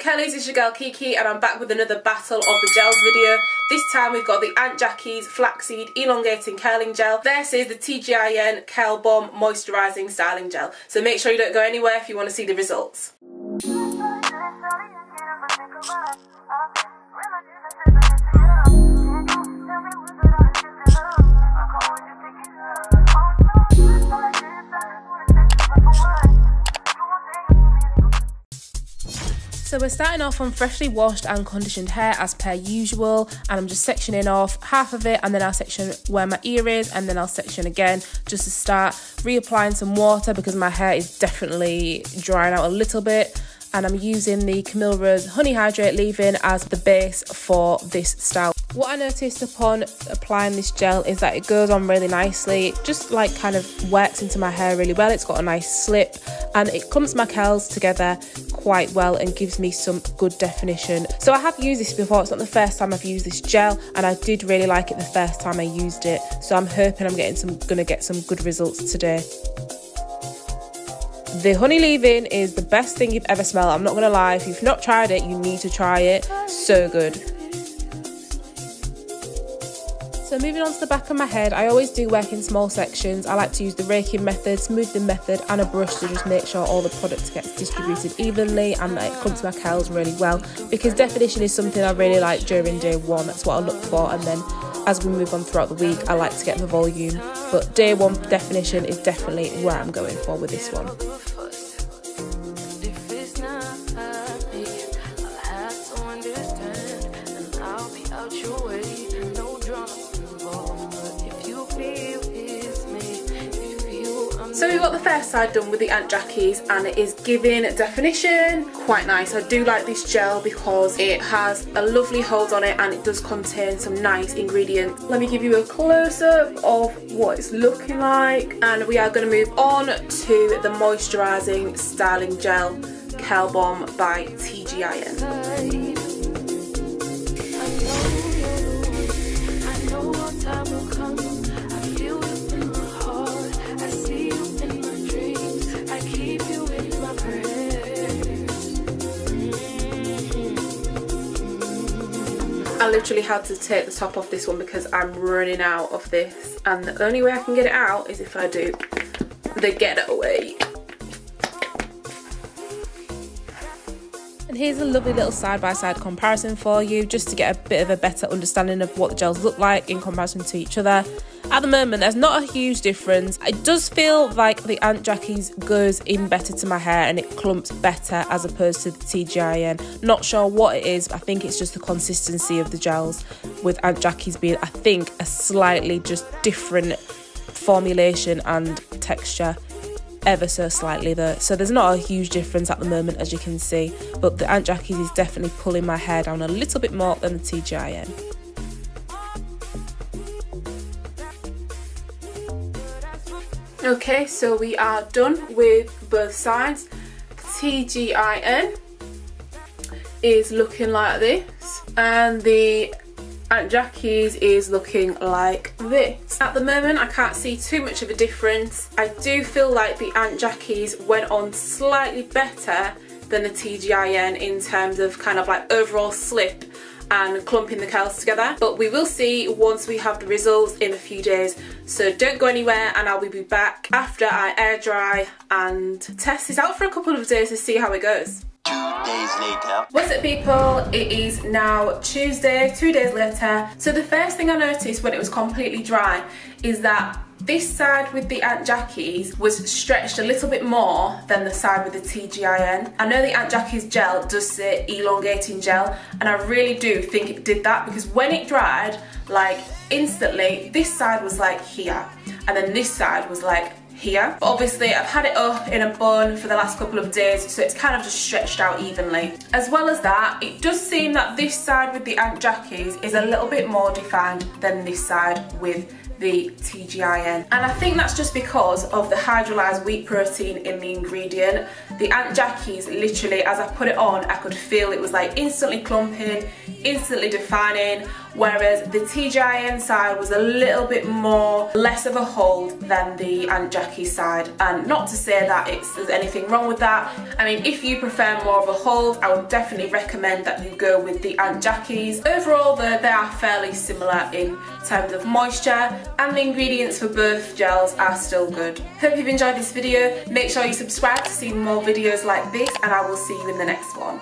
Kelly's, it's your girl Kiki and I'm back with another battle of the gels video. This time we've got the Aunt Jackie's Flaxseed Elongating Curling Gel versus the TGIN Curl Bomb Moisturising Styling Gel. So make sure you don't go anywhere if you want to see the results. So we're starting off on freshly washed and conditioned hair as per usual, and I'm just sectioning off half of it, and then I'll section where my ear is, and then I'll section again just to start reapplying some water because my hair is definitely drying out a little bit. And I'm using the Camille Rose Honey Hydrate leave-in as the base for this style. What I noticed upon applying this gel is that it goes on really nicely. It just like kind of works into my hair really well. It's got a nice slip and it clumps my curls together quite well and gives me some good definition. So I have used this before. It's not the first time I've used this gel, and I did really like it the first time I used it. So I'm hoping I'm gonna get some good results today. The honey leave-in is the best thing you've ever smelled. I'm not gonna lie, if you've not tried it, you need to try it. So good. So moving on to the back of my head, I always do work in small sections. I like to use the raking method, smoothing method and a brush to just make sure all the product gets distributed evenly and that it clumps my curls really well, because definition is something I really like during day one. That's what I look for, and then as we move on throughout the week I like to get the volume, but day one definition is definitely where I'm going for with this one. So we've got the first side done with the Aunt Jackie's and it is giving definition. Quite nice. I do like this gel because it has a lovely hold on it and it does contain some nice ingredients. Let me give you a close-up of what it's looking like, and we are going to move on to the Moisturising Styling Gel Curl Bomb by TGIN. I literally had to take the top off this one because I'm running out of this, and the only way I can get it out is if I do the getaway. And here's a lovely little side-by-side comparison for you, just to get a bit of a better understanding of what the gels look like in comparison to each other. At the moment, there's not a huge difference. It does feel like the Aunt Jackie's goes in better to my hair and it clumps better as opposed to the TGIN. Not sure what it is, but I think it's just the consistency of the gels, with Aunt Jackie's being, I think, a slightly just different formulation and texture, ever so slightly though. So there's not a huge difference at the moment, as you can see, but the Aunt Jackie's is definitely pulling my hair down a little bit more than the TGIN. Okay, so we are done with both sides. The TGIN is looking like this and the Aunt Jackie's is looking like this. At the moment I can't see too much of a difference. I do feel like the Aunt Jackie's went on slightly better than the TGIN in terms of kind of like overall slip and clumping the curls together, but we will see once we have the results in a few days. So don't go anywhere, and I will be back after I air dry and test this out for a couple of days to see how it goes. 2 days later. What's up, people? It is now Tuesday, 2 days later. So the first thing I noticed when it was completely dry is that this side with the Aunt Jackie's was stretched a little bit more than the side with the TGIN. I know the Aunt Jackie's gel does say elongating gel, and I really do think it did that, because when it dried, like instantly, this side was like here, and then this side was like here. But obviously I've had it up in a bun for the last couple of days, so it's kind of just stretched out evenly. As well as that, it does seem that this side with the Aunt Jackie's is a little bit more defined than this side with the TGIN. And I think that's just because of the hydrolyzed wheat protein in the ingredient. The Aunt Jackie's, literally, as I put it on, I could feel it was like instantly clumping, instantly defining, whereas the TGIN side was a little bit more, less of a hold than the Aunt Jackie side. And not to say that there's anything wrong with that. I mean, if you prefer more of a hold, I would definitely recommend that you go with the Aunt Jackie's. Overall though, they are fairly similar in terms of moisture, and the ingredients for both gels are still good. Hope you've enjoyed this video. Make sure you subscribe to see more videos like this, and I will see you in the next one.